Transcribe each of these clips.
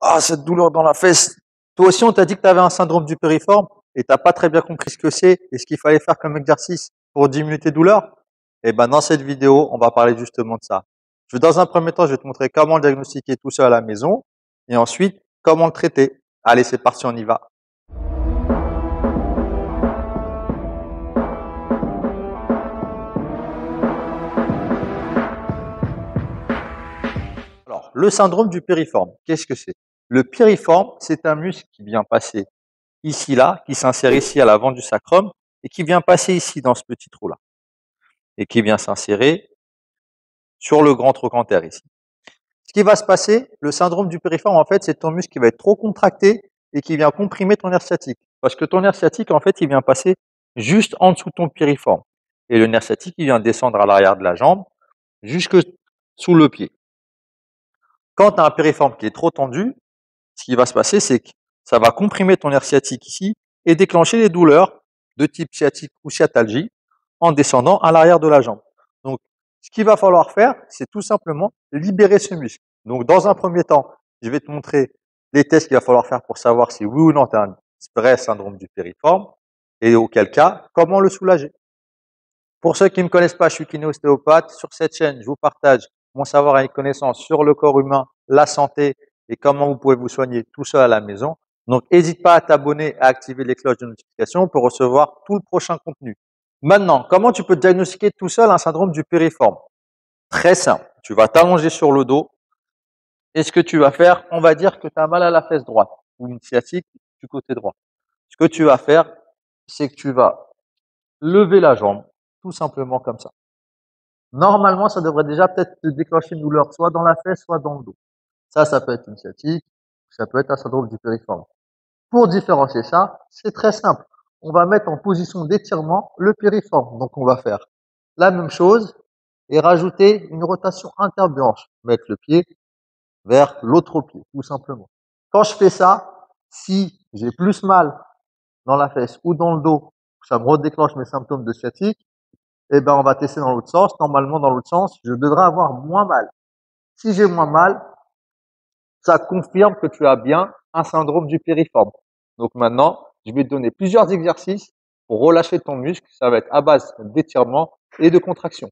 Ah, cette douleur dans la fesse. Toi aussi, on t'a dit que tu avais un syndrome du périforme et t'as pas très bien compris ce que c'est et ce qu'il fallait faire comme exercice pour diminuer tes douleurs. Eh ben, dans cette vidéo, on va parler justement de ça. Dans un premier temps, je vais te montrer comment le diagnostiquer tout seul à la maison et ensuite, comment le traiter. Allez, c'est parti, on y va. Alors, le syndrome du périforme, qu'est-ce que c'est? Le périforme, c'est un muscle qui vient passer ici, là, qui s'insère ici à l'avant du sacrum et qui vient passer ici dans ce petit trou-là et qui vient s'insérer sur le grand trochanter ici. Ce qui va se passer, le syndrome du périforme, en fait, c'est ton muscle qui va être trop contracté et qui vient comprimer ton nerf sciatique. Parce que ton nerf sciatique, en fait, il vient passer juste en dessous de ton périforme. Et le nerf sciatique, il vient descendre à l'arrière de la jambe jusque sous le pied. Quand tu as un périforme qui est trop tendu, ce qui va se passer, c'est que ça va comprimer ton nerf sciatique ici et déclencher des douleurs de type sciatique ou sciatalgie en descendant à l'arrière de la jambe. Donc, ce qu'il va falloir faire, c'est tout simplement libérer ce muscle. Donc, dans un premier temps, je vais te montrer les tests qu'il va falloir faire pour savoir si oui ou non tu as un vrai syndrome du périforme et auquel cas, comment le soulager. Pour ceux qui ne me connaissent pas, je suis kiné-ostéopathe. Sur cette chaîne, je vous partage mon savoir et mes connaissances sur le corps humain, la santé et comment vous pouvez vous soigner tout seul à la maison. Donc, n'hésite pas à t'abonner et à activer les cloches de notification pour recevoir tout le prochain contenu. Maintenant, comment tu peux diagnostiquer tout seul un syndrome du périforme? Très simple. Tu vas t'allonger sur le dos et ce que tu vas faire, on va dire que tu as mal à la fesse droite ou une sciatique du côté droit. Ce que tu vas faire, c'est que tu vas lever la jambe, tout simplement comme ça. Normalement, ça devrait déjà peut-être te déclencher une douleur, soit dans la fesse, soit dans le dos. Ça peut être une sciatique, ça peut être un syndrome du périforme. Pour différencier ça, c'est très simple. On va mettre en position d'étirement le périforme. Donc, on va faire la même chose et rajouter une rotation interbranche. Mettre le pied vers l'autre pied, tout simplement. Quand je fais ça, si j'ai plus mal dans la fesse ou dans le dos, ça me redéclenche mes symptômes de sciatique, eh ben, on va tester dans l'autre sens. Normalement, dans l'autre sens, je devrais avoir moins mal. Si j'ai moins mal, ça confirme que tu as bien un syndrome du périforme. Donc maintenant, je vais te donner plusieurs exercices pour relâcher ton muscle. Ça va être à base d'étirement et de contraction.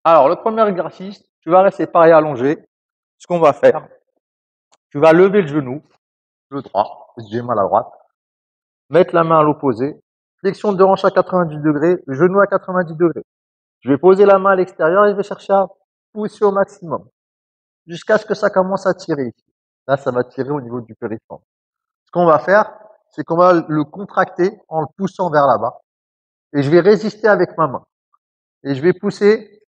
Alors, le premier exercice, tu vas rester pareil allongé. Ce qu'on va faire, tu vas lever le genou, le droit, si j'ai mal à droite, mettre la main à l'opposé, flexion de hanche à 90 degrés, genou à 90 degrés. Je vais poser la main à l'extérieur et je vais chercher à pousser au maximum jusqu'à ce que ça commence à tirer ici. Là, ça va tirer au niveau du périforme. Ce qu'on va faire, c'est qu'on va le contracter en le poussant vers là-bas et je vais résister avec ma main. Et je vais pousser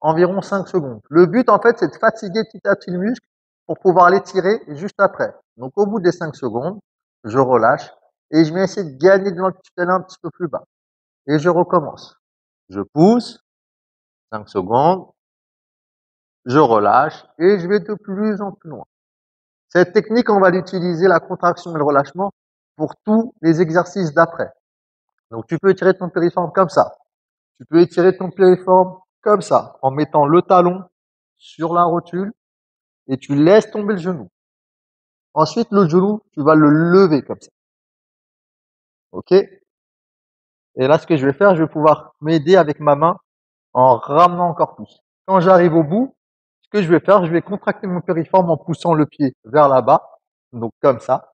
environ 5 secondes. Le but, en fait, c'est de fatiguer petit à petit le muscle pour pouvoir l'étirer juste après. Donc, au bout des 5 secondes, je relâche et je vais essayer de gagner de l'amplitude un petit peu plus bas. Et je recommence. Je pousse, 5 secondes, je relâche et je vais de plus en plus loin. Cette technique, on va l'utiliser, la contraction et le relâchement, pour tous les exercices d'après. Donc, tu peux étirer ton périforme comme ça. Tu peux étirer ton périforme comme ça, en mettant le talon sur la rotule et tu laisses tomber le genou. Ensuite, le genou, tu vas le lever comme ça. OK? Et là, ce que je vais faire, je vais pouvoir m'aider avec ma main en ramenant encore plus. Quand j'arrive au bout, ce que je vais faire, je vais contracter mon périforme en poussant le pied vers là-bas, donc comme ça,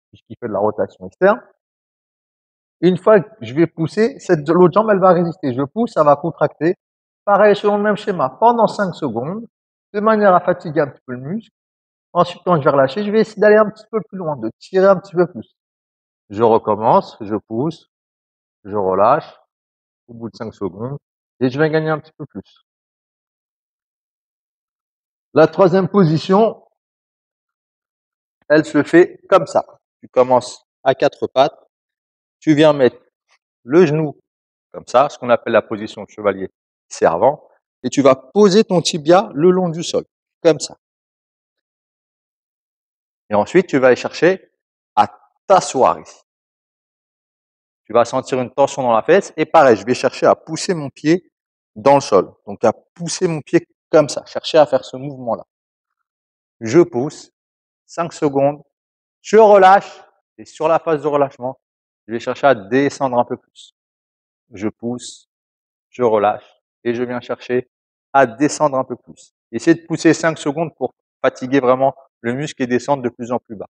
puisqu'il fait de la rotation externe. Une fois que je vais pousser, l'autre jambe, elle va résister. Je pousse, ça va contracter. Pareil, selon le même schéma, pendant 5 secondes, de manière à fatiguer un petit peu le muscle. Ensuite, quand je vais relâcher, je vais essayer d'aller un petit peu plus loin, de tirer un petit peu plus. Je recommence, je pousse, je relâche au bout de 5 secondes et je vais gagner un petit peu plus. La troisième position, elle se fait comme ça. Tu commences à 4 pattes, tu viens mettre le genou comme ça, ce qu'on appelle la position de chevalier servant, et tu vas poser ton tibia le long du sol, comme ça. Et ensuite, tu vas aller chercher à t'asseoir ici. Tu vas sentir une tension dans la fesse, et pareil, je vais chercher à pousser mon pied dans le sol. Donc, à pousser mon pied comme ça, chercher à faire ce mouvement-là. Je pousse, 5 secondes, je relâche et sur la phase de relâchement, je vais chercher à descendre un peu plus. Je pousse, je relâche et je viens chercher à descendre un peu plus. Essayez de pousser 5 secondes pour fatiguer vraiment le muscle et descendre de plus en plus bas.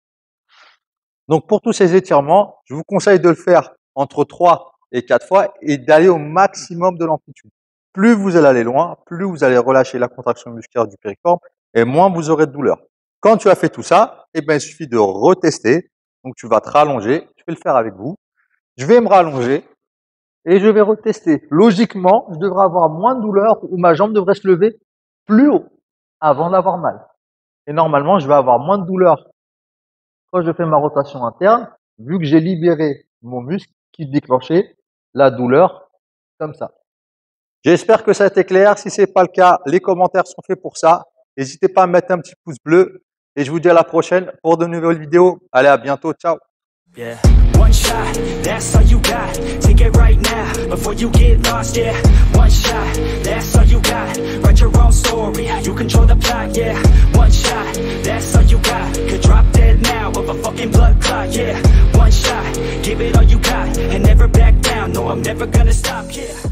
Donc pour tous ces étirements, je vous conseille de le faire entre 3 et 4 fois et d'aller au maximum de l'amplitude. Plus vous allez aller loin, plus vous allez relâcher la contraction musculaire du piriforme et moins vous aurez de douleur. Quand tu as fait tout ça, eh ben, il suffit de retester. Donc tu vas te rallonger, je vais le faire avec vous. Je vais me rallonger et je vais retester. Logiquement, je devrais avoir moins de douleur ou ma jambe devrait se lever plus haut avant d'avoir mal. Et normalement, je vais avoir moins de douleur quand je fais ma rotation interne, vu que j'ai libéré mon muscle qui déclenchait la douleur comme ça. J'espère que ça a été clair. Si ce n'est pas le cas, les commentaires sont faits pour ça. N'hésitez pas à mettre un petit pouce bleu. Et je vous dis à la prochaine pour de nouvelles vidéos. Allez, à bientôt. Ciao. Yeah. One shot, that's all you got. Take it right now, before you get lost, yeah. One shot, that's all you got. Write your own story, you control the plot, yeah. One shot, that's all you got. Could drop dead now of a fucking blood clot, yeah. One shot, give it all you got, and never back down, no, I'm never gonna stop, yeah.